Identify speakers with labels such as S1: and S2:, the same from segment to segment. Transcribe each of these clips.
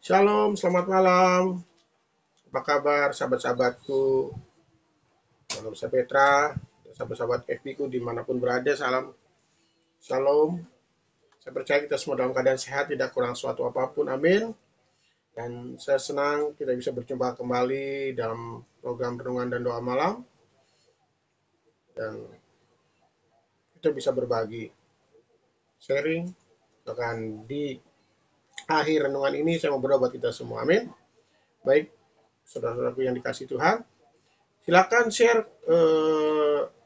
S1: Shalom, selamat malam. Apa kabar sahabat-sahabatku? Salam saya Petra, sahabat-sahabat FB ku dimanapun berada, salam Shalom. Saya percaya kita semua dalam keadaan sehat, tidak kurang suatu apapun, amin. Dan saya senang kita bisa berjumpa kembali dalam program renungan dan doa malam. Dan kita bisa berbagi, sharing, bahkan di akhir renungan ini saya mau berdoa buat kita semua, amin. Baik, saudara-saudaraku yang dikasihi Tuhan, silakan share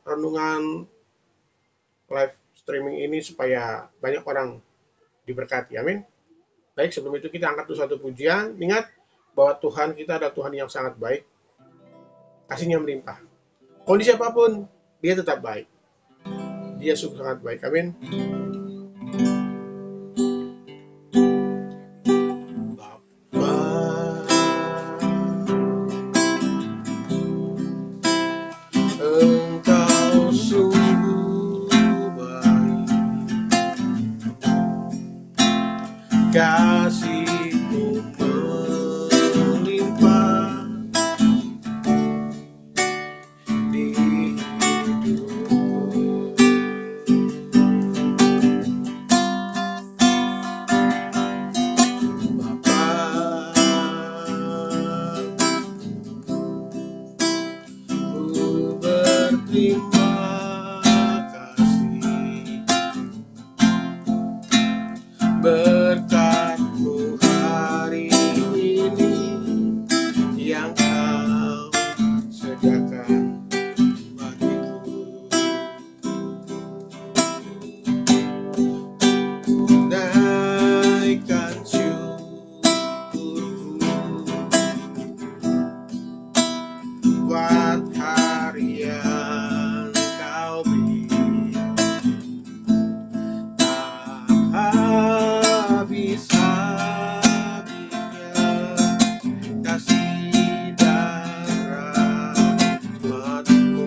S1: renungan live streaming ini supaya banyak orang diberkati, amin. Baik, sebelum itu kita angkat dulu satu pujian. Ingat bahwa Tuhan kita adalah Tuhan yang sangat baik, kasihnya melimpah. Kondisi apapun, dia tetap baik. Dia sungguh sangat baik, amin. Kasih-Mu melimpah di hidupku. Bapa, ku berterima kasih berkat-Mu hari ini yang Kau sediakan bagiku. Naikkan syukurku buat hari yang Kau beri. Tak habis-habisnya kasih dan rahmat-Mu.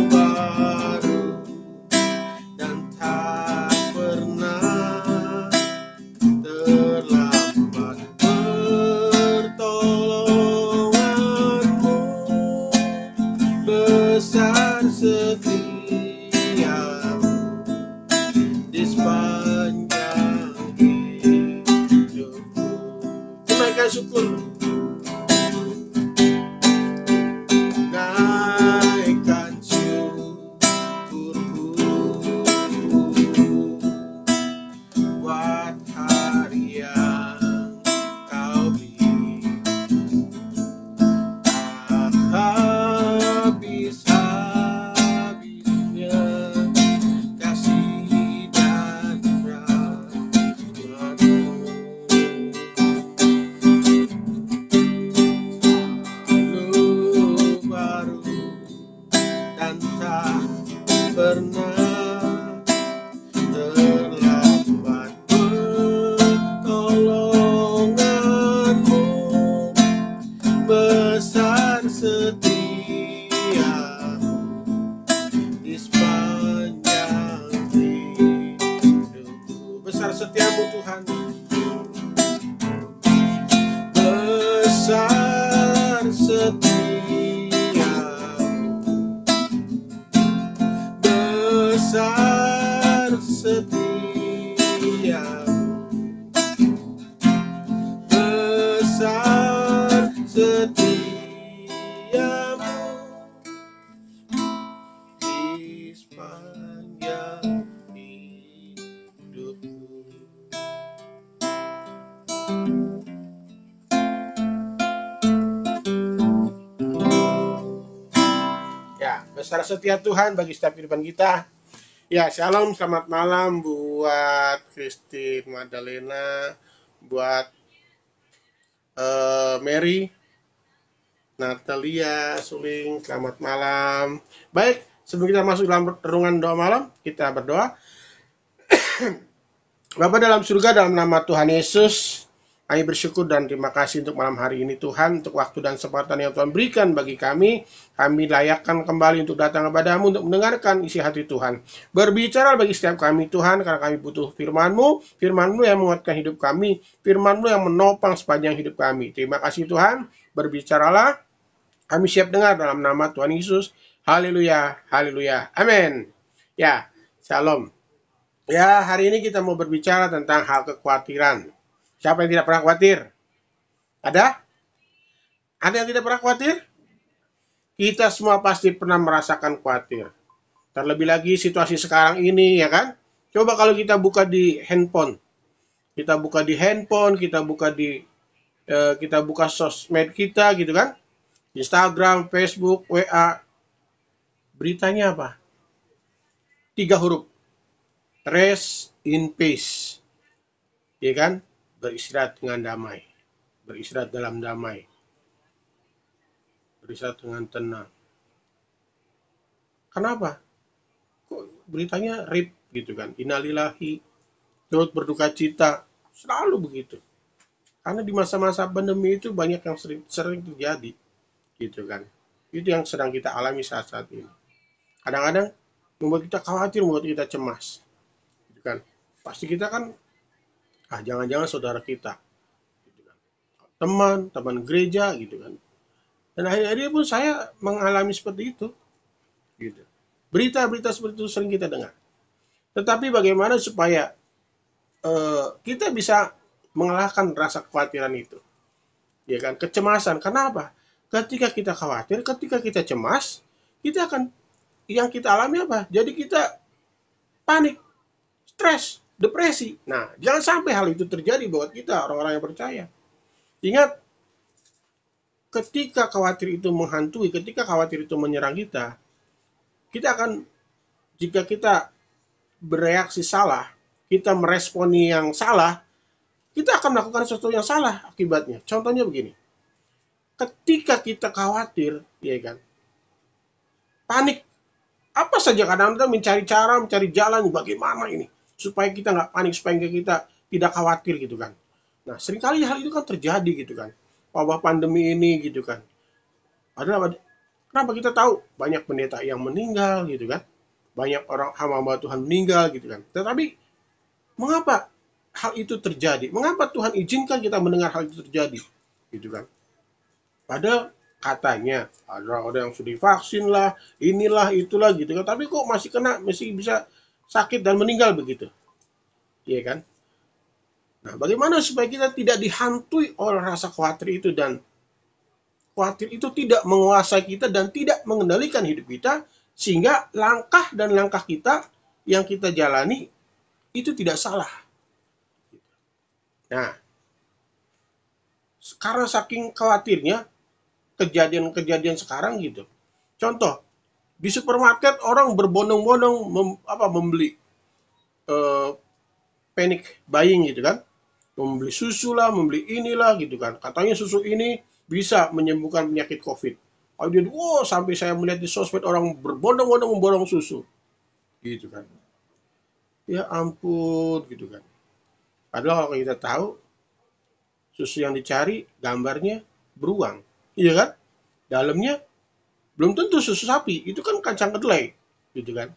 S1: Baru dan tak pernah terlambat pertolongan-Mu. Besar setia-Mu di sepanjang hidupku. Tunaikan syukur. Naikkan syukurku buat hari yang Kau beri. Tak habis-habisnya kasih dan rahmat-Mu. Selalu baru dan tak pernah terlambat pertolongan-Mu. Besar setia-Mu di sepanjang hidupku. Besar setia-Mu Tuhan. Besar setia-Mu. Besar setia-Mu. Besar setia-Mu di sepanjang hidupku. Ya, besar setia Tuhan bagi setiap kehidupan kita. Ya, shalom, selamat malam buat Christine Madalena, buat Mary, Natalia, Suling, selamat malam. Baik, sebelum kita masuk dalam renungan doa malam, kita berdoa. Bapa dalam surga, dalam nama Tuhan Yesus, Kami bersyukur dan terima kasih untuk malam hari ini Tuhan, untuk waktu dan kesempatan yang Tuhan berikan bagi kami. Kami layakkan kembali untuk datang kepada-Mu untuk mendengarkan isi hati Tuhan. Berbicara bagi setiap kami Tuhan, karena kami butuh firman-Mu, firman-Mu yang menguatkan hidup kami, firman-Mu yang menopang sepanjang hidup kami. Terima kasih Tuhan, berbicaralah, kami siap dengar dalam nama Tuhan Yesus. Haleluya, haleluya, amin. Ya, shalom. Ya, hari ini kita mau berbicara tentang hal kekhawatiran. Siapa yang tidak pernah khawatir? Ada? Ada yang tidak pernah khawatir? Kita semua pasti pernah merasakan khawatir. Terlebih lagi situasi sekarang ini, ya kan? Coba kalau kita buka di handphone. Kita buka di handphone, kita buka sosmed kita gitu kan? Instagram, Facebook, WA. Beritanya apa? 3 huruf. Rest in peace. Ya kan? Beristirahat dengan damai. Beristirahat dalam damai. Beristirahat dengan tenang. Kenapa? Kok beritanya rip gitu kan? Innalillahi, turut berduka cita. Selalu begitu. Karena di masa-masa pandemi itu banyak yang sering terjadi. Gitu kan. Itu yang sedang kita alami saat-saat ini. Kadang-kadang membuat kita khawatir, membuat kita cemas. Gitu kan. Pasti kita kan, jangan-jangan saudara kita. Gitu kan. Teman gereja gitu kan. Dan akhir-akhir pun saya mengalami seperti itu. Gitu. Berita-berita seperti itu sering kita dengar. Tetapi bagaimana supaya kita bisa mengalahkan rasa kekhawatiran itu? Ya kan, kecemasan. Kenapa? Ketika kita khawatir, ketika kita cemas, kita akan yang kita alami apa? Jadi kita panik, stres, depresi. Nah, jangan sampai hal itu terjadi buat kita orang-orang yang percaya. Ingat, ketika khawatir itu menghantui, ketika khawatir itu menyerang kita, kita akan, jika kita bereaksi salah, kita meresponi yang salah, kita akan melakukan sesuatu yang salah akibatnya. Contohnya begini, ketika kita khawatir, ya kan, panik, apa saja kadang-kadang mencari cara, mencari jalan, bagaimana ini, supaya kita nggak panik, supaya kita tidak khawatir gitu kan. Nah, seringkali hal itu kan terjadi gitu kan, wabah pandemi ini gitu kan. Kenapa kita tahu banyak pendeta yang meninggal gitu kan, banyak orang hamba Tuhan meninggal gitu kan. Tetapi mengapa hal itu terjadi? Mengapa Tuhan izinkan kita mendengar hal itu terjadi? Gitu kan. Padahal katanya ada orang yang sudah divaksin lah, inilah itulah gitu kan. Tapi kok masih kena, masih bisa sakit dan meninggal begitu. Iya kan? Nah, bagaimana supaya kita tidak dihantui oleh rasa khawatir itu, dan khawatir itu tidak menguasai kita dan tidak mengendalikan hidup kita, sehingga langkah kita yang kita jalani itu tidak salah. Nah, karena saking khawatirnya kejadian-kejadian sekarang gitu. Contoh, di supermarket orang berbondong-bondong membeli panic buying gitu kan. Membeli susu lah, membeli inilah gitu kan. Katanya susu ini bisa menyembuhkan penyakit COVID. Sampai saya melihat di sosmed orang berbondong-bondong memborong susu. Gitu kan. Ya ampun gitu kan. Padahal kalau kita tahu susu yang dicari gambarnya beruang. Iya kan? Dalamnya belum tentu susu sapi, itu kan kacang kedelai. Gitu kan.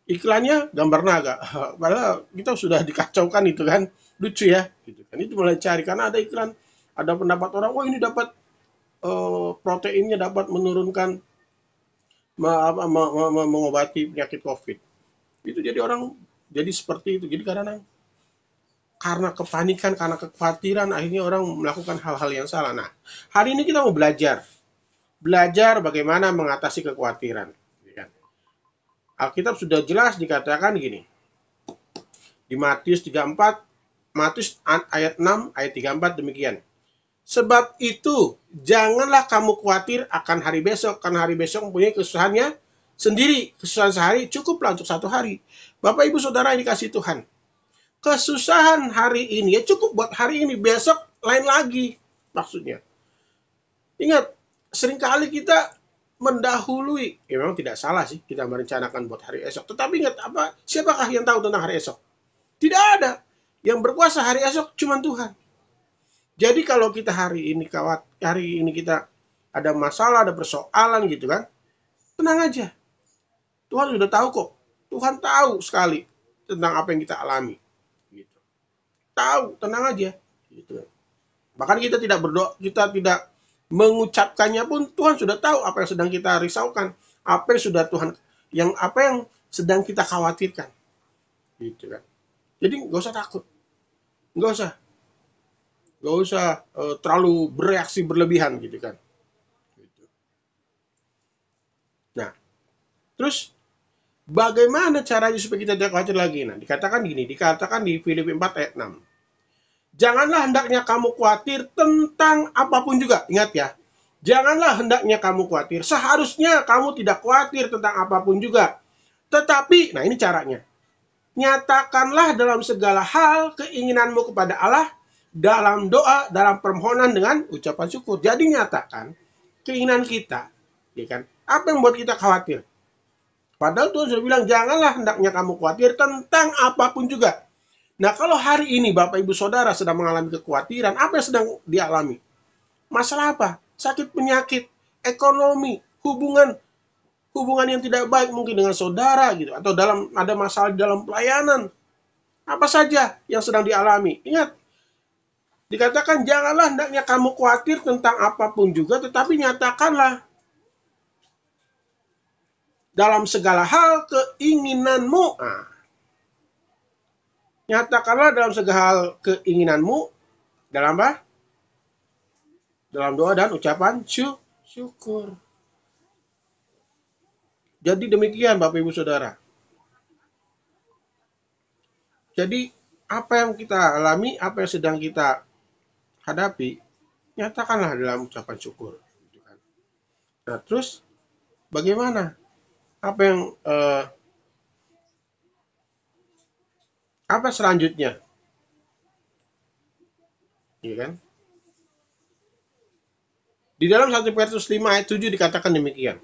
S1: Iklannya gambar naga. Padahal kita sudah dikacaukan itu kan. Lucu ya. Gitu kan. Itu mulai cari karena ada iklan, ada pendapat orang, ini dapat proteinnya dapat menurunkan mengobati penyakit COVID. Itu jadi orang jadi seperti itu. Jadi karena kepanikan, karena kekhawatiran, akhirnya orang melakukan hal-hal yang salah. Nah, hari ini kita mau belajar bagaimana mengatasi kekhawatiran. Alkitab sudah jelas dikatakan gini, di Matius 34, Matius ayat 6, ayat 34 demikian. Sebab itu, janganlah kamu khawatir akan hari besok, karena hari besok mempunyai kesusahannya sendiri. Kesusahan sehari cukuplah untuk satu hari. Bapak, Ibu, Saudara yang dikasihi Tuhan, kesusahan hari ini ya cukup buat hari ini, besok lain lagi maksudnya. Ingat, seringkali kita mendahului, memang tidak salah sih kita merencanakan buat hari esok. Tetapi ingat siapakah yang tahu tentang hari esok? Tidak ada. Yang berkuasa hari esok cuma Tuhan. Jadi kalau kita hari ini kita ada masalah, ada persoalan gitu kan, tenang aja. Tuhan sudah tahu kok. Tuhan tahu sekali tentang apa yang kita alami. Gitu. Tahu, tenang aja. Gitu. Bahkan kita tidak berdoa, kita tidak mengucapkannya pun Tuhan sudah tahu apa yang sedang kita risaukan, apa yang sudah Tuhan, apa yang sedang kita khawatirkan. Gitu kan. Jadi nggak usah takut, nggak usah terlalu bereaksi berlebihan gitu kan. Gitu. Nah, terus bagaimana caranya supaya kita tidak khawatir lagi? Nah, dikatakan di Filipi 4 ayat 6. Janganlah hendaknya kamu khawatir tentang apapun juga. Ingat ya, janganlah hendaknya kamu khawatir. Seharusnya kamu tidak khawatir tentang apapun juga. Tetapi, nah ini caranya. Nyatakanlah dalam segala hal keinginanmu kepada Allah dalam doa, dalam permohonan dengan ucapan syukur. Jadi nyatakan keinginan kita, ya kan? Apa yang membuat kita khawatir? Padahal Tuhan sudah bilang, janganlah hendaknya kamu khawatir tentang apapun juga. Nah, kalau hari ini Bapak Ibu Saudara sedang mengalami kekhawatiran, apa yang sedang dialami? Masalah apa? Sakit, penyakit, ekonomi, hubungan yang tidak baik mungkin dengan saudara gitu, atau ada masalah dalam pelayanan. Apa saja yang sedang dialami. Ingat, dikatakan janganlah hendaknya kamu khawatir tentang apapun juga, tetapi nyatakanlah dalam segala hal keinginanmu. Nah, nyatakanlah dalam segala hal keinginanmu dalam apa? Dalam doa dan ucapan syukur. Jadi demikian Bapak Ibu Saudara. Jadi apa yang kita alami, apa yang sedang kita hadapi, nyatakanlah dalam ucapan syukur. Nah, terus bagaimana? Apa selanjutnya? Ya kan? Di dalam 1 Petrus 5 ayat 7 dikatakan demikian.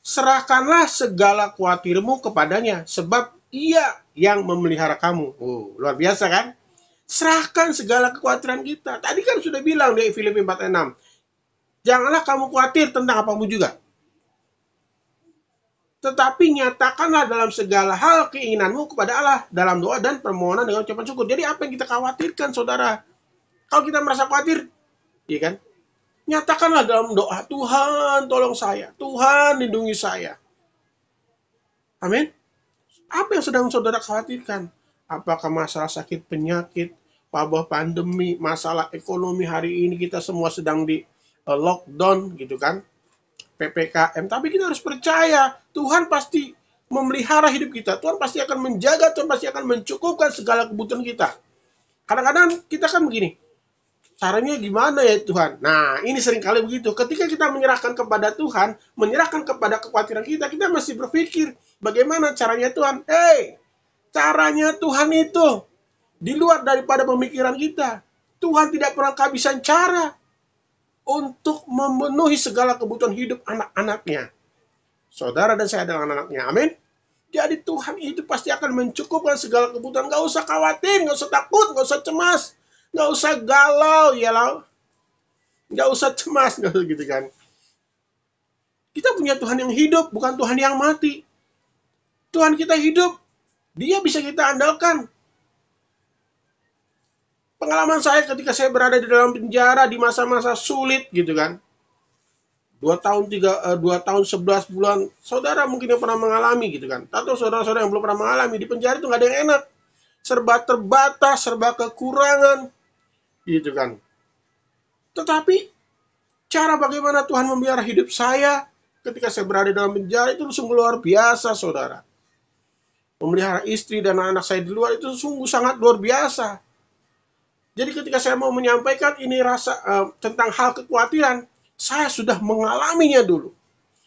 S1: Serahkanlah segala khawatirmu kepadanya, sebab ia yang memelihara kamu. Oh, luar biasa kan? Serahkan segala kekhawatiran kita. Tadi kan sudah bilang di Filipi 4 ayat 6. Janganlah kamu khawatir tentang apapun juga. Tetapi nyatakanlah dalam segala hal keinginanmu kepada Allah dalam doa dan permohonan dengan ucapan syukur. Jadi apa yang kita khawatirkan, saudara? Kalau kita merasa khawatir, ya kan? Nyatakanlah dalam doa, Tuhan tolong saya, Tuhan lindungi saya. Amin. Apa yang sedang saudara khawatirkan? Apakah masalah sakit penyakit, wabah pandemi, masalah ekonomi hari ini kita semua sedang di lockdown gitu kan? PPKM, tapi kita harus percaya Tuhan pasti memelihara hidup kita. Tuhan pasti akan menjaga, Tuhan pasti akan mencukupkan segala kebutuhan kita. Kadang-kadang kita kan begini, caranya gimana ya Tuhan? Nah, ini seringkali begitu. Ketika kita menyerahkan kepada Tuhan, menyerahkan kepada kekhawatiran kita, kita masih berpikir, bagaimana caranya Tuhan? Caranya Tuhan itu di luar daripada pemikiran kita. Tuhan tidak pernah kehabisan cara untuk memenuhi segala kebutuhan hidup anak-anaknya. Saudara dan saya adalah anak-anaknya. Amin. Jadi Tuhan itu pasti akan mencukupkan segala kebutuhan. Gak usah khawatir, gak usah takut, gak usah cemas, gak usah galau, ya lah. Gak usah cemas, gak usah gitu kan. Kita punya Tuhan yang hidup, bukan Tuhan yang mati. Tuhan kita hidup, Dia bisa kita andalkan. Pengalaman saya ketika saya berada di dalam penjara di masa-masa sulit gitu kan. 2 tahun 11 bulan. Saudara mungkin yang pernah mengalami gitu kan. Atau saudara-saudara yang belum pernah mengalami. Di penjara itu gak ada yang enak. Serba terbatas, serba kekurangan. Gitu kan. Tetapi cara bagaimana Tuhan memelihara hidup saya ketika saya berada dalam penjara itu sungguh luar biasa, saudara. Memelihara istri dan anak saya di luar itu sungguh sangat luar biasa. Jadi ketika saya mau menyampaikan ini tentang hal kekhawatiran, saya sudah mengalaminya dulu.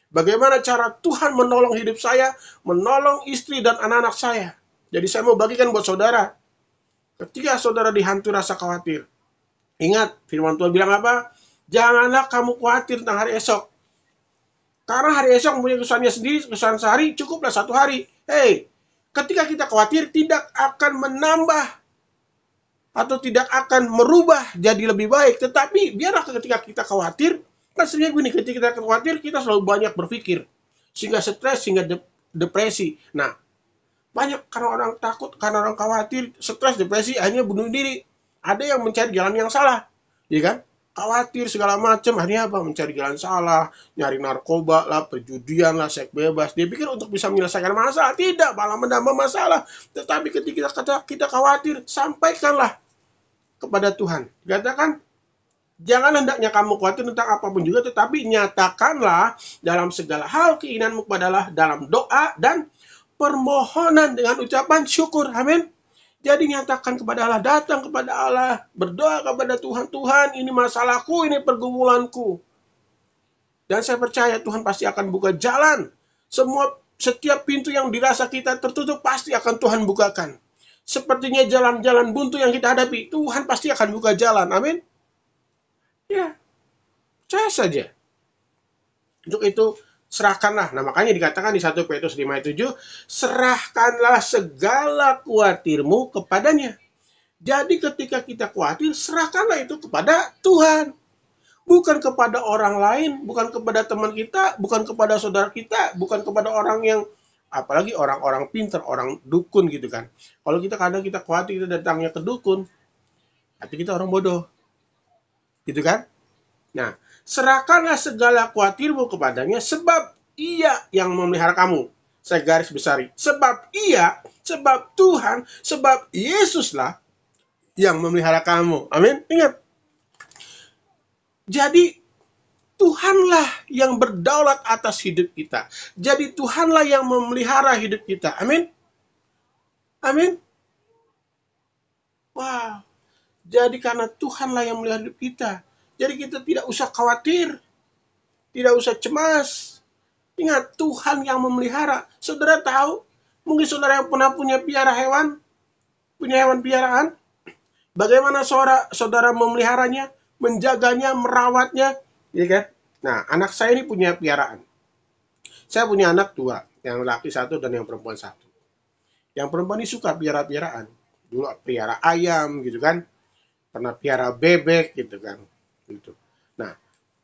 S1: Bagaimana cara Tuhan menolong hidup saya, menolong istri dan anak-anak saya. Jadi saya mau bagikan buat saudara. Ketika saudara dihantui rasa khawatir, ingat firman Tuhan bilang apa? Janganlah kamu khawatir tentang hari esok. Karena hari esok mempunyai kesusahannya sendiri, kesusahan sehari cukuplah 1 hari. Ketika kita khawatir tidak akan menambah atau tidak akan merubah jadi lebih baik. Tetapi biarlah ketika kita khawatir, kan seringnya gini, ketika kita khawatir, kita selalu banyak berpikir. Sehingga stres, sehingga depresi. Nah, banyak karena orang takut, karena orang khawatir, stres, depresi, akhirnya bunuh diri. Ada yang mencari jalan yang salah, ya kan? Khawatir segala macam, akhirnya apa? Mencari jalan salah, nyari narkoba lah, perjudian lah, seks bebas. Dia pikir untuk bisa menyelesaikan masalah, tidak, malah menambah masalah. Tetapi ketika kita khawatir, sampaikanlah kepada Tuhan. Dikatakan, jangan hendaknya kamu khawatir tentang apapun juga, tetapi nyatakanlah dalam segala hal keinginanmu kepada Allah dalam doa dan permohonan dengan ucapan syukur. Amin. Jadi nyatakan kepada Allah, datang kepada Allah, berdoa kepada Tuhan, Tuhan ini masalahku, ini pergumulanku. Dan saya percaya Tuhan pasti akan buka jalan. Setiap pintu yang dirasa kita tertutup pasti akan Tuhan bukakan. Sepertinya jalan-jalan buntu yang kita hadapi, Tuhan pasti akan buka jalan. Amin. Ya, percaya saja. Untuk itu, serahkanlah. Nah, makanya dikatakan di 1 Petrus 5 ayat 7, serahkanlah segala khawatirmu kepadanya. Jadi ketika kita khawatir, serahkanlah itu kepada Tuhan. Bukan kepada orang lain, bukan kepada teman kita, bukan kepada saudara kita, bukan kepada orang yang, apalagi orang-orang pintar, orang dukun gitu kan. Kalau kadang kita khawatir, kita datangnya ke dukun, tapi kita orang bodoh. Gitu kan? Nah, serahkanlah segala khawatirmu kepadanya, sebab ia yang memelihara kamu. Saya garis besari. Sebab Tuhan, sebab Yesuslah yang memelihara kamu. Amin. Ingat. Jadi, Tuhanlah yang berdaulat atas hidup kita. Jadi, Tuhanlah yang memelihara hidup kita. Amin. Amin. Wow. Jadi, karena Tuhanlah yang memelihara hidup kita. Jadi kita tidak usah khawatir, tidak usah cemas. Ingat, Tuhan yang memelihara. Saudara tahu, mungkin saudara yang pernah punya hewan piaraan, bagaimana saudara memeliharanya, menjaganya, merawatnya, ya kan? Nah, anak saya ini punya piaraan. Saya punya anak 2, yang laki 1 dan yang perempuan 1. Yang perempuan ini suka piaraan. Dulu piara ayam gitu kan, pernah piara bebek gitu kan. Gitu. Nah,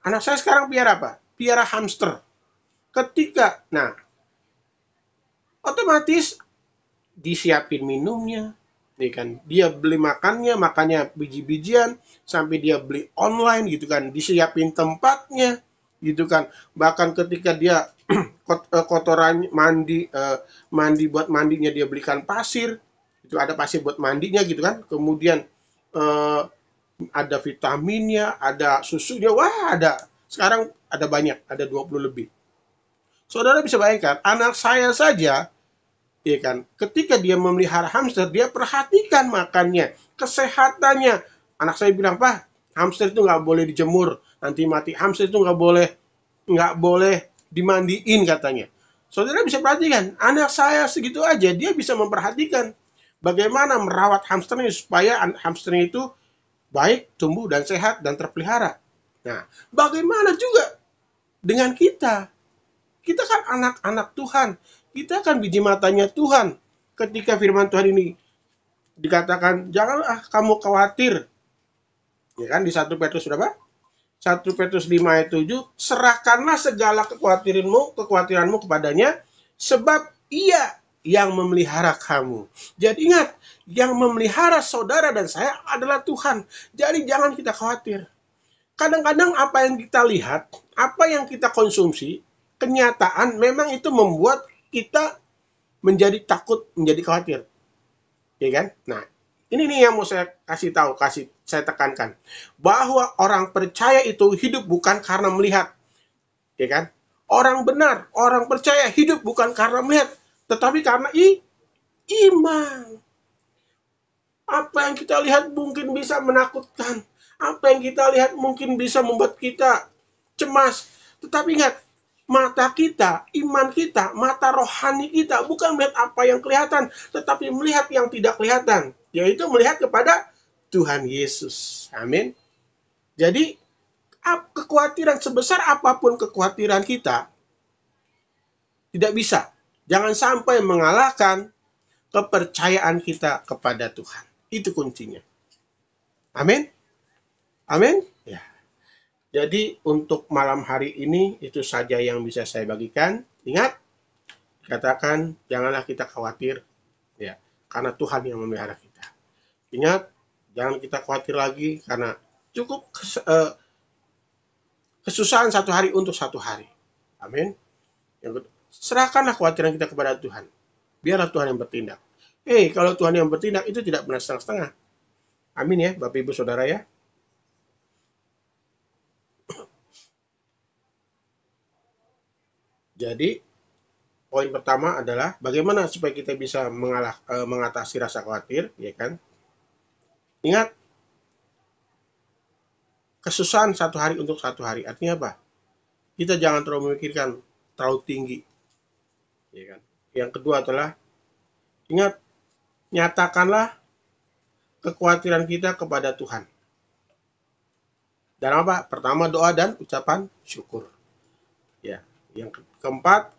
S1: anak saya sekarang piara apa? Piara hamster. Otomatis disiapin minumnya, ya kan? Dia beli makannya biji-bijian, sampai dia beli online gitu kan, disiapin tempatnya, gitu kan. Bahkan ketika dia kotoran mandi buat mandinya dia belikan pasir, itu ada pasir buat mandinya gitu kan. Kemudian ada vitaminnya, ada susunya, wah ada. Sekarang ada banyak, ada 20 lebih. Saudara bisa bayangkan, anak saya saja, ya kan, ketika dia memelihara hamster, dia perhatikan makannya, kesehatannya. Anak saya bilang, Pak, hamster itu nggak boleh dijemur, nanti mati. Hamster itu nggak boleh dimandiin katanya. Saudara bisa perhatikan, anak saya segitu aja, dia bisa memperhatikan bagaimana merawat hamsternya supaya hamsternya itu baik, tumbuh dan sehat dan terpelihara. Nah, bagaimana juga dengan kita? Kita kan anak-anak Tuhan. Kita kan biji matanya Tuhan. Ketika firman Tuhan ini dikatakan, janganlah kamu khawatir. Ya kan, di 1 Petrus berapa? 1 Petrus 5 ayat 7, serahkanlah segala kekhawatiranmu kepadanya, sebab ia yang memelihara kamu. Jadi ingat, yang memelihara saudara dan saya adalah Tuhan. Jadi jangan kita khawatir. Kadang-kadang apa yang kita lihat, apa yang kita konsumsi, kenyataan memang itu membuat kita menjadi takut, menjadi khawatir. Ya kan? Nah, ini nih yang mau saya saya tekankan. Bahwa orang percaya itu hidup bukan karena melihat. Ya kan? Orang benar, orang percaya hidup bukan karena melihat, tetapi karena iman. Apa yang kita lihat mungkin bisa menakutkan. Apa yang kita lihat mungkin bisa membuat kita cemas. Tetapi ingat, mata kita, iman kita, mata rohani kita bukan melihat apa yang kelihatan, tetapi melihat yang tidak kelihatan. Yaitu melihat kepada Tuhan Yesus. Amin. Jadi, kekhawatiran sebesar apapun kekhawatiran kita, tidak bisa. Jangan sampai mengalahkan kepercayaan kita kepada Tuhan. Itu kuncinya. Amin. Amin. Ya. Jadi untuk malam hari ini itu saja yang bisa saya bagikan. Ingat, katakan janganlah kita khawatir, ya, karena Tuhan yang memelihara kita. Ingat, jangan kita khawatir lagi karena cukup kesusahan satu hari untuk satu hari. Amin. Serahkanlah kekhawatiran kita kepada Tuhan. Biarlah Tuhan yang bertindak. Kalau Tuhan yang bertindak itu tidak benar setengah-setengah. Amin ya, Bapak Ibu Saudara ya. Jadi, poin pertama adalah bagaimana supaya kita bisa mengatasi rasa khawatir, ya kan? Ingat, kesusahan satu hari untuk satu hari. Artinya apa? Kita jangan terlalu memikirkan terlalu tinggi, ya kan? Yang kedua adalah ingat, nyatakanlah kekhawatiran kita kepada Tuhan. Dan apa? Pertama doa dan ucapan syukur. Ya. Yang keempat,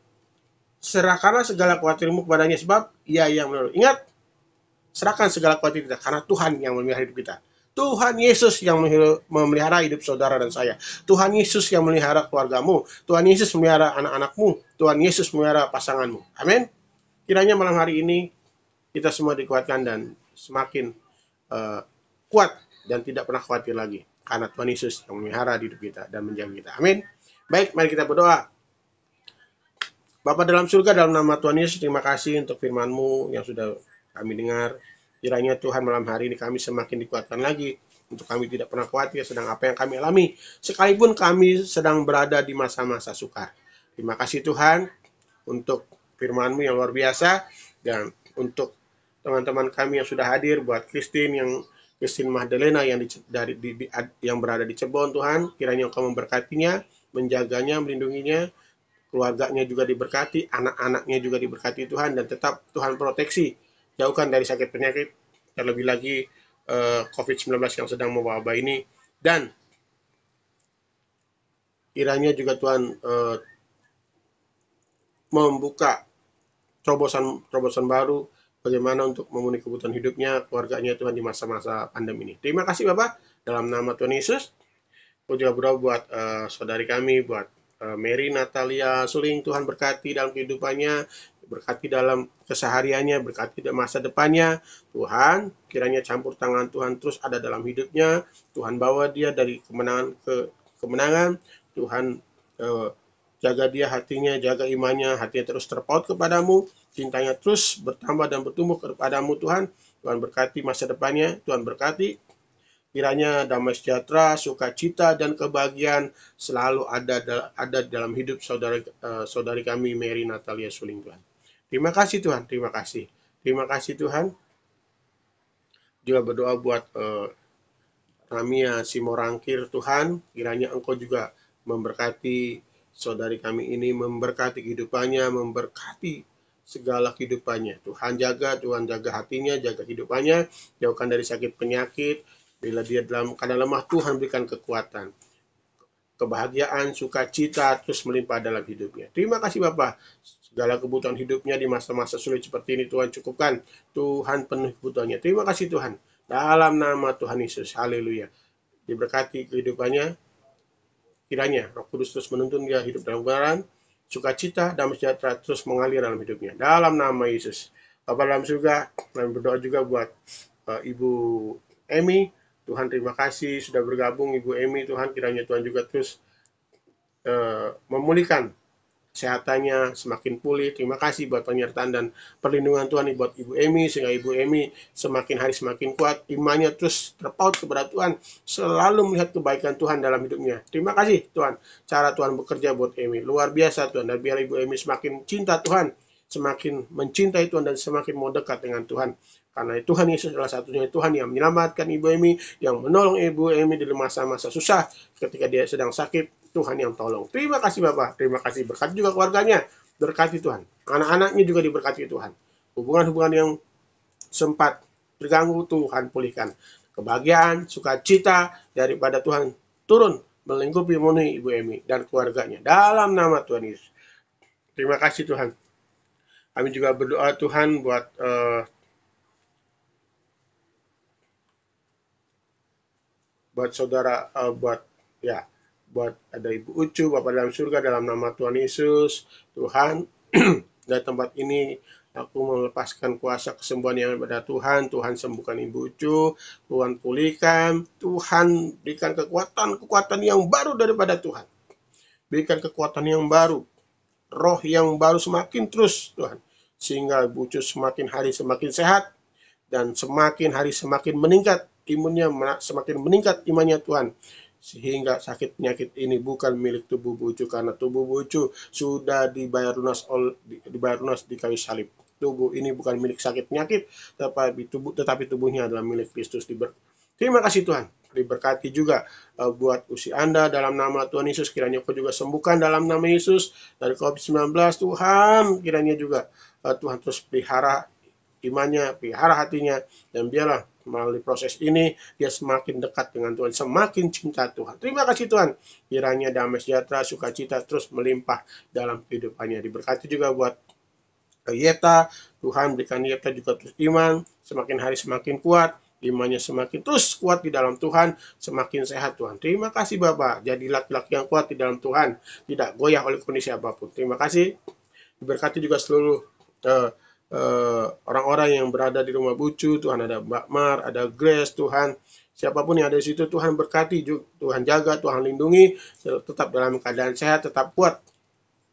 S1: serahkanlah segala khawatirmu kepadanya sebab Ia yang menolong. Ingat, serahkan segala khawatir kita karena Tuhan yang memelihara hidup kita. Tuhan Yesus yang memelihara hidup saudara dan saya. Tuhan Yesus yang memelihara keluargamu. Tuhan Yesus memelihara anak-anakmu. Tuhan Yesus memelihara pasanganmu. Amin. Kiranya malam hari ini kita semua dikuatkan dan semakin kuat dan tidak pernah khawatir lagi. Karena Tuhan Yesus yang memelihara hidup kita dan menjaga kita. Amin. Baik, mari kita berdoa. Bapa dalam surga, dalam nama Tuhan Yesus, terima kasih untuk firman-Mu yang sudah kami dengar. Kiranya Tuhan malam hari ini kami semakin dikuatkan lagi untuk kami tidak pernah khawatir sedang apa yang kami alami, sekalipun kami sedang berada di masa-masa sukar. Terima kasih Tuhan untuk firman-Mu yang luar biasa, dan untuk teman-teman kami yang sudah hadir, buat Christine Magdalena yang berada di Cirebon, Tuhan, kiranya Engkau memberkatinya, menjaganya, melindunginya, keluarganya juga diberkati, anak-anaknya juga diberkati Tuhan, dan tetap Tuhan proteksi, jauhkan dari sakit penyakit, terlebih lagi COVID-19 yang sedang mewabah ini, dan kiranya juga Tuhan membuka terobosan baru bagaimana untuk memenuhi kebutuhan hidupnya, keluarganya Tuhan di masa-masa pandemi ini. Terima kasih Bapak, dalam nama Tuhan Yesus. Aku juga berdoa buat saudari kami, buat Mary Natalia Suling, Tuhan berkati dalam kehidupannya, berkati dalam kesehariannya, berkati dalam masa depannya. Tuhan, kiranya campur tangan Tuhan terus ada dalam hidupnya. Tuhan bawa dia dari kemenangan ke kemenangan. Tuhan jaga dia hatinya, jaga imannya, hatinya terus terpaut kepadamu, cintanya terus bertambah dan bertumbuh kepadamu Tuhan. Tuhan berkati masa depannya, Tuhan berkati. Kiranya damai sejahtera, sukacita, dan kebahagiaan selalu ada dalam hidup saudari kami Mary Natalia Suling Tuhan. Terima kasih Tuhan, terima kasih. Terima kasih Tuhan. Juga berdoa buat Ramia Simorangkir Tuhan, kiranya Engkau juga memberkati saudari kami ini, memberkati kehidupannya, memberkati segala kehidupannya. Tuhan jaga hatinya, jaga hidupannya, jauhkan dari sakit penyakit. Bila dia dalam keadaan lemah, Tuhan berikan kekuatan, kebahagiaan, sukacita terus melimpah dalam hidupnya. Terima kasih Bapak. Segala kebutuhan hidupnya di masa-masa sulit seperti ini Tuhan cukupkan. Tuhan penuhi kebutuhannya. Terima kasih Tuhan. Dalam nama Tuhan Yesus. Haleluya. Diberkati kehidupannya. Kiranya Roh Kudus terus menuntun dia hidup dalam kebenaran, sukacita, damai sejahtera terus mengalir dalam hidupnya. Dalam nama Yesus. Bapak dalam surga, kami berdoa juga buat Ibu Emi. Tuhan terima kasih sudah bergabung Ibu Emi. Tuhan kiranya Tuhan juga terus memulihkan kesehatannya, semakin pulih. Terima kasih buat penyertaan dan perlindungan Tuhan buat Ibu Emi, sehingga Ibu Emi semakin hari semakin kuat, imannya terus terpaut kepada Tuhan, selalu melihat kebaikan Tuhan dalam hidupnya. Terima kasih Tuhan, cara Tuhan bekerja buat Emi, luar biasa Tuhan, dan biar Ibu Emi semakin cinta Tuhan, semakin mencintai Tuhan, dan semakin mau dekat dengan Tuhan. Karena Tuhan Yesus adalah satunya Tuhan yang menyelamatkan Ibu Emi, yang menolong Ibu Emi di masa-masa susah ketika dia sedang sakit. Tuhan yang tolong. Terima kasih Bapak, terima kasih. Berkati juga keluarganya, berkati Tuhan. Anak-anaknya juga diberkati Tuhan. Hubungan-hubungan yang sempat terganggu Tuhan pulihkan. Kebahagiaan, sukacita daripada Tuhan turun melingkupi memenuhi Ibu Emi dan keluarganya. Dalam nama Tuhan Yesus. Terima kasih Tuhan. Kami juga berdoa Tuhan buat buat saudara, buat ada Ibu Ucu, Bapak dalam surga, dalam nama Tuhan Yesus, Tuhan, dari tempat ini aku melepaskan kuasa kesembuhan yang ada Tuhan. Tuhan sembuhkan Ibu Ucu, Tuhan pulihkan, Tuhan berikan kekuatan yang baru daripada Tuhan. Berikan kekuatan yang baru, roh yang baru semakin terus Tuhan. Sehingga Ibu Ucu semakin hari semakin sehat, dan semakin hari semakin meningkat imunnya, semakin meningkat imannya Tuhan, sehingga sakit penyakit ini bukan milik tubuh Bu Ucu, karena tubuh Bu Ucu sudah dibayar lunas di kayu salib. Tubuh ini bukan milik sakit penyakit, tetapi tubuhnya adalah milik Kristus. Terima kasih Tuhan. Diberkati juga buat usia Anda dalam nama Tuhan Yesus. Kiranya Kau juga sembuhkan dalam nama Yesus dari COVID-19. Tuhan, kiranya juga Tuhan terus pelihara imannya, pelihara hatinya, dan biarlah melalui proses ini dia semakin dekat dengan Tuhan, semakin cinta Tuhan. Terima kasih Tuhan. Kiranya damai sejahtera, sukacita terus melimpah dalam kehidupannya. Diberkati juga buat Yeta. Tuhan berikan Yeta juga terus iman, semakin hari semakin kuat, imannya semakin terus kuat di dalam Tuhan, semakin sehat Tuhan. Terima kasih Bapak. Jadi laki-laki yang kuat di dalam Tuhan, tidak goyah oleh kondisi apapun. Terima kasih. Diberkati juga seluruh orang-orang yang berada di rumah Bu Ucu. Tuhan, ada Mbak Mar, ada Grace, Tuhan, siapapun yang ada di situ, Tuhan berkati, Tuhan jaga, Tuhan lindungi, tetap dalam keadaan sehat, tetap kuat,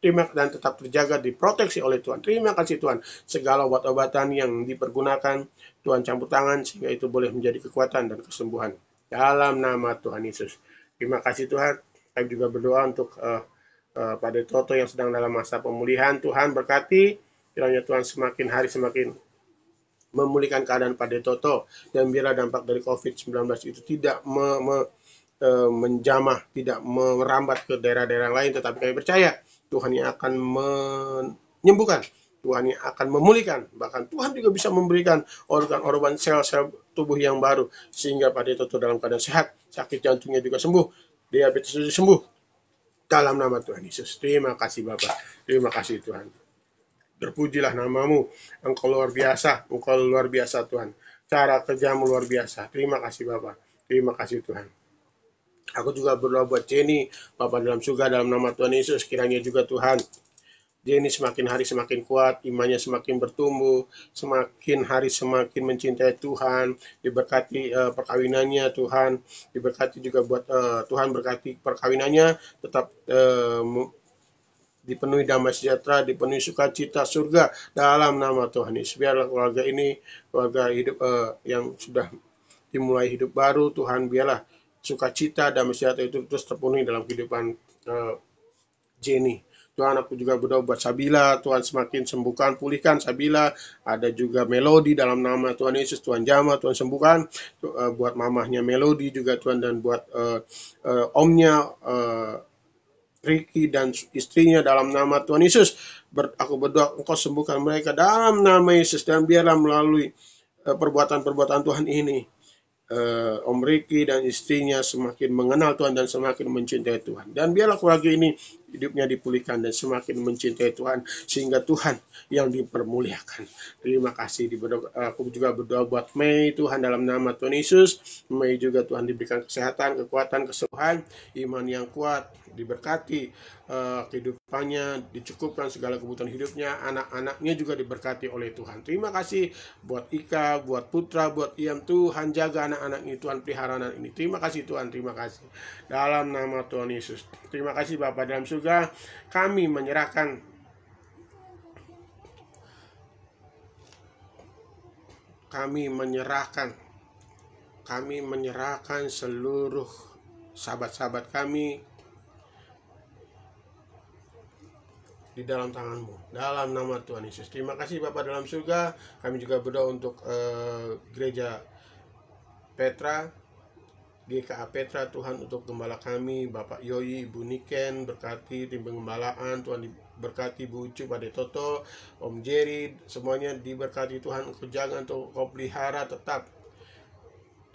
S1: dan tetap terjaga, diproteksi oleh Tuhan. Terima kasih Tuhan. Segala obat-obatan yang dipergunakan, Tuhan campur tangan, sehingga itu boleh menjadi kekuatan dan kesembuhan. Dalam nama Tuhan Yesus. Terima kasih Tuhan. Saya juga berdoa untuk Pak Toto yang sedang dalam masa pemulihan. Tuhan berkati. Kiranya Tuhan semakin hari semakin memulihkan keadaan Pak Toto, dan biarlah dampak dari COVID-19 itu tidak menjamah, tidak merambat ke daerah-daerah lain, tetapi kami percaya Tuhan yang akan menyembuhkan, Tuhan yang akan memulihkan, bahkan Tuhan juga bisa memberikan organ-organ sel-sel tubuh yang baru, sehingga Pak Toto dalam keadaan sehat, sakit jantungnya juga sembuh, diabetes juga sembuh, dalam nama Tuhan Yesus. Terima kasih Bapak, terima kasih Tuhan. Terpujilah namamu, Engkau luar biasa, Engkau luar biasa Tuhan. Cara kerjamu luar biasa. Terima kasih Bapak, terima kasih Tuhan. Aku juga berdoa buat Jenny, Bapak dalam surga, dalam nama Tuhan Yesus, kiranya juga Tuhan, Jenny semakin hari semakin kuat, imannya semakin bertumbuh, semakin hari semakin mencintai Tuhan, diberkati perkawinannya Tuhan, diberkati juga buat Tuhan berkati perkawinannya, tetap dipenuhi damai sejahtera, dipenuhi sukacita surga dalam nama Tuhan Yesus. Biarlah keluarga ini, keluarga hidup yang sudah dimulai hidup baru, Tuhan biarlah sukacita, damai sejahtera itu terus terpenuhi dalam kehidupan Jenny. Tuhan, aku juga berdoa buat Sabila, Tuhan semakin sembuhkan, pulihkan Sabila. Ada juga Melody dalam nama Tuhan Yesus, Tuhan jamah, Tuhan sembuhkan. Buat mamahnya Melody juga Tuhan, dan buat omnya Ricky dan istrinya dalam nama Tuhan Yesus. Aku berdoa Engkau sembuhkan mereka dalam nama Yesus, dan biarlah melalui perbuatan-perbuatan Tuhan ini Om Ricky dan istrinya semakin mengenal Tuhan dan semakin mencintai Tuhan. Dan biarlah keluarga ini hidupnya dipulihkan dan semakin mencintai Tuhan, sehingga Tuhan yang dipermuliakan. Terima kasih. Aku juga berdoa buat Mei, Tuhan, dalam nama Tuhan Yesus. Mei juga Tuhan diberikan kesehatan, kekuatan, kesembuhan, iman yang kuat, diberkati kehidupannya, dicukupkan segala kebutuhan hidupnya, anak-anaknya juga diberkati oleh Tuhan. Terima kasih buat Ika, buat Putra, buat Iam. Tuhan jaga anak-anak ini, Tuhan pelihara anak ini. Terima kasih Tuhan, terima kasih. Dalam nama Tuhan Yesus. Terima kasih Bapa dalam surga, kami menyerahkan seluruh sahabat-sahabat kami di dalam tangan-Mu, dalam nama Tuhan Yesus. Terima kasih Bapa dalam surga. Kami juga berdoa untuk gereja Petra, GKA Petra, Tuhan, untuk gembala kami, Bapak Yoyi, Ibu Niken, berkati tim penggembalaan, Tuhan diberkati Bu Ucu, Pak Toto, Om Jerry, semuanya diberkati Tuhan. Engkau jaga, Engkau pelihara tetap.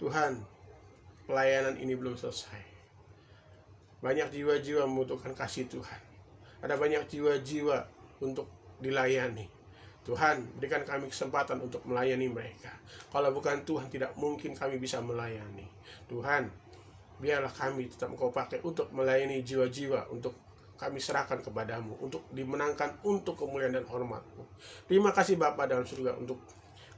S1: Tuhan, pelayanan ini belum selesai. Banyak jiwa-jiwa membutuhkan kasih Tuhan. Ada banyak jiwa-jiwa untuk dilayani. Tuhan, berikan kami kesempatan untuk melayani mereka. Kalau bukan Tuhan, tidak mungkin kami bisa melayani. Tuhan, biarlah kami tetap Engkau pakai untuk melayani jiwa-jiwa, untuk kami serahkan kepadamu, untuk dimenangkan untuk kemuliaan dan hormat-Mu. Terima kasih Bapa dalam surga untuk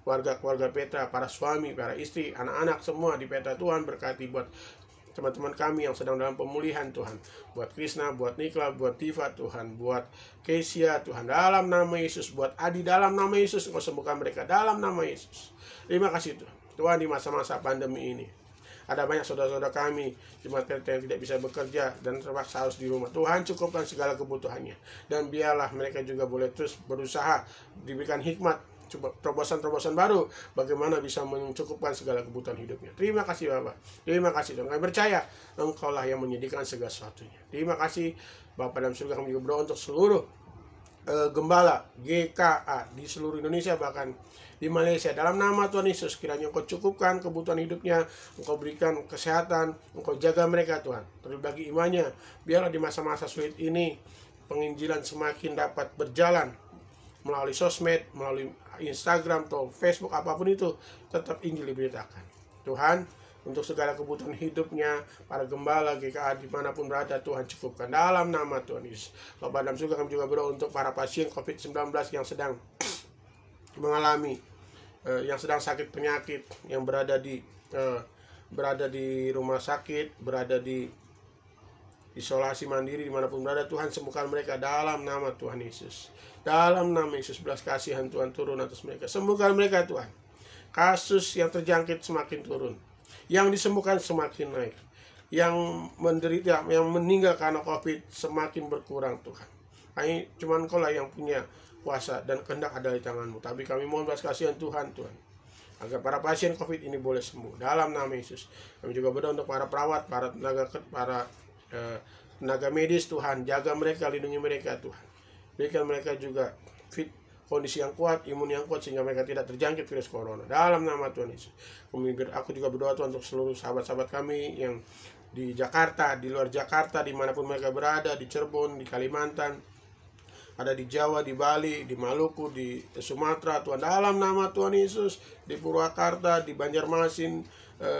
S1: keluarga-keluarga Petra, para suami, para istri, anak-anak semua di Petra. Tuhan berkati buat teman-teman kami yang sedang dalam pemulihan Tuhan, buat Krishna, buat Nikla, buat Diva Tuhan, buat Kesia Tuhan, dalam nama Yesus, buat Adi dalam nama Yesus, Engkau sembuhkan mereka dalam nama Yesus. Terima kasih Tuhan. Tuhan, di masa-masa pandemi ini ada banyak saudara-saudara kami jemaat Petra yang tidak bisa bekerja dan terpaksa harus di rumah. Tuhan, cukupkan segala kebutuhannya, dan biarlah mereka juga boleh terus berusaha, diberikan hikmat, terobosan-terobosan baru bagaimana bisa mencukupkan segala kebutuhan hidupnya. Terima kasih Bapak. Terima kasih Tuhan. Kami percaya Engkau lah yang menyediakan segala sesuatunya. Terima kasih Bapak dalam surga. Kami juga berdoa untuk seluruh gembala GKA di seluruh Indonesia, bahkan di Malaysia. Dalam nama Tuhan Yesus, kiranya Engkau cukupkan kebutuhan hidupnya, Engkau berikan kesehatan, Engkau jaga mereka Tuhan. Terlebih bagi imannya, biarlah di masa-masa sulit ini penginjilan semakin dapat berjalan melalui sosmed, melalui Instagram atau Facebook, apapun itu, tetap Injil diberitakan. Tuhan, untuk segala kebutuhan hidupnya, para gembala GKA dimanapun berada, Tuhan cukupkan dalam nama Tuhan Yesus. Bapak dalam surga, kami juga berdoa untuk para pasien COVID-19 yang sedang mengalami, yang sedang sakit penyakit, yang berada di rumah sakit, berada di isolasi mandiri dimanapun berada. Tuhan, sembuhkan mereka dalam nama Tuhan Yesus. Dalam nama Yesus, belas kasihan Tuhan turun atas mereka. Sembuhkan mereka Tuhan. Kasus yang terjangkit semakin turun, yang disembuhkan semakin naik, yang menderita, yang meninggal karena COVID semakin berkurang Tuhan. Cuma Engkau lah yang punya kuasa dan kehendak ada di tangan-Mu. Tapi kami mohon belas kasihan Tuhan, agar para pasien COVID ini boleh sembuh dalam nama Yesus. Kami juga berdoa untuk para perawat, para tenaga medis Tuhan, jaga mereka, lindungi mereka Tuhan. Berikan mereka juga kondisi yang kuat, imun yang kuat, sehingga mereka tidak terjangkit virus corona dalam nama Tuhan Yesus. Aku juga berdoa Tuhan untuk seluruh sahabat-sahabat kami yang di Jakarta, di luar Jakarta, dimanapun mereka berada, di Cirebon, di Kalimantan, ada di Jawa, di Bali, di Maluku, di Sumatera, Tuhan, dalam nama Tuhan Yesus, di Purwakarta, di Banjarmasin,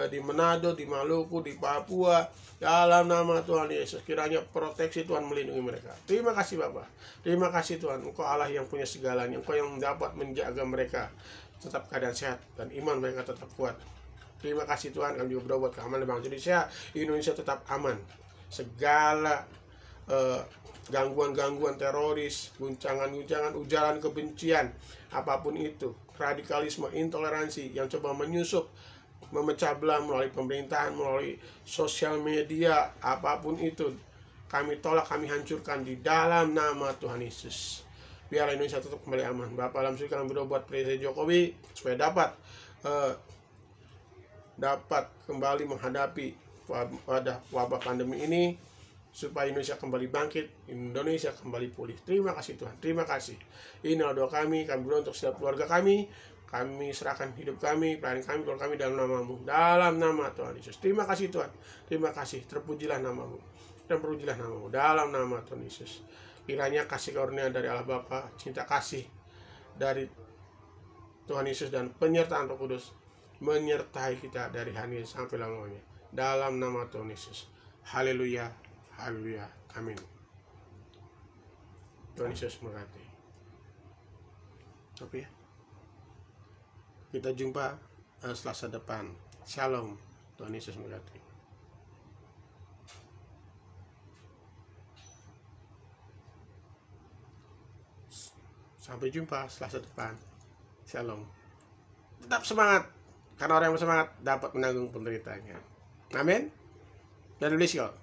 S1: di Manado, di Maluku, di Papua, dalam nama Tuhan Yesus, kiranya proteksi Tuhan melindungi mereka. Terima kasih Bapa. Terima kasih Tuhan, Engkau Allah yang punya segalanya, Engkau yang dapat menjaga mereka tetap keadaan sehat dan iman mereka tetap kuat. Terima kasih Tuhan. Kami juga berdoa buat keamanan bangsa Indonesia tetap aman. Segala gangguan-gangguan teroris, guncangan-guncangan, ujaran kebencian, apapun itu, radikalisme, intoleransi yang coba menyusup, memecah belah melalui pemerintahan, melalui sosial media, apapun itu, kami tolak, kami hancurkan di dalam nama Tuhan Yesus. Biarlah Indonesia tetap kembali aman. Bapak dalam surga, kami berdoa buat Presiden Jokowi supaya dapat kembali menghadapi wabah pandemi ini, supaya Indonesia kembali bangkit, Indonesia kembali pulih. Terima kasih Tuhan, terima kasih. Inilah doa kami berdoa untuk setiap keluarga kami serahkan hidup kami, pelayanan kami, keluarga kami dalam nama-Mu, dalam nama Tuhan Yesus. Terima kasih Tuhan, terima kasih, terpujilah nama-Mu, dan terpujilah nama-Mu, dalam nama Tuhan Yesus. Kiranya kasih karunia dari Allah Bapa, cinta kasih dari Tuhan Yesus, dan penyertaan Roh Kudus menyertai kita dari hari ini sampai lamanya, dalam nama Tuhan Yesus. Haleluya. Haleluya, amin. Tuhan Yesus memberkati. Oke, kita jumpa Selasa depan. Shalom, Tuhan Yesus memberkati. Sampai jumpa Selasa depan. Shalom. Tetap semangat, karena orang yang bersemangat dapat menanggung penderitaannya. Amin. Dan bless you all.